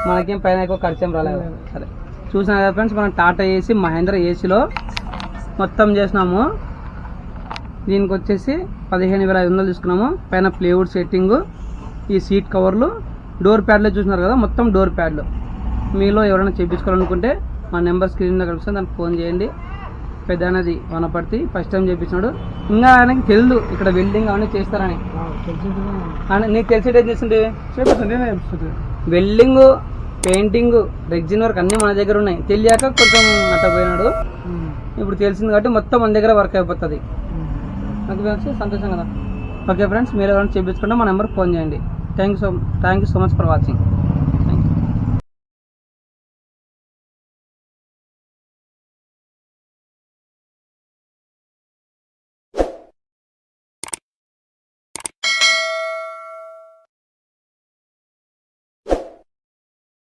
మనకేం పైన ఎక్కువ ఖర్చు ఏం రాలేదు. సరే చూసినా కదా ఫ్రెండ్స్, మనం టాటా ఏసీ మహేంద్ర ఏసీలో మొత్తం చేసినాము. దీనికి వచ్చేసి 15,500 తీసుకున్నాము. పైన ప్లేవుడ్ సెట్టింగ్, ఈ సీట్ కవర్లు, డోర్ ప్యాడ్లు చూసినారు కదా, మొత్తం డోర్ ప్యాడ్లు. మీలో ఎవరైనా చేయించుకోవాలనుకుంటే మా నెంబర్ స్క్రీన్ దగ్గర వస్తుంది, దానికి ఫోన్ చేయండి. పెద్ద అనేది వనపర్తి, ఫస్ట్ టైం చేయించినాడు. ఇంకా ఆయనకి తెలియదు ఇక్కడ వెల్డింగ్ అవన్నీ చేస్తారని. నీకు తెలిసేది ఏం చేస్తుండే? వెల్డింగ్, పెయింటింగ్, రెగ్జిన్ వర్క్ అన్నీ మన దగ్గర ఉన్నాయి. తెలియక కొంచెం పోయినాడు. ఇప్పుడు తెలిసింది కాబట్టి మొత్తం మన దగ్గర వర్క్ అయిపోతుంది. నాకు సంతోషం కదా. ఓకే ఫ్రెండ్స్, మీరు ఎవరైనా చేయించుకుంటే మా నెంబర్కి ఫోన్ చేయండి. Thank you so much for watching.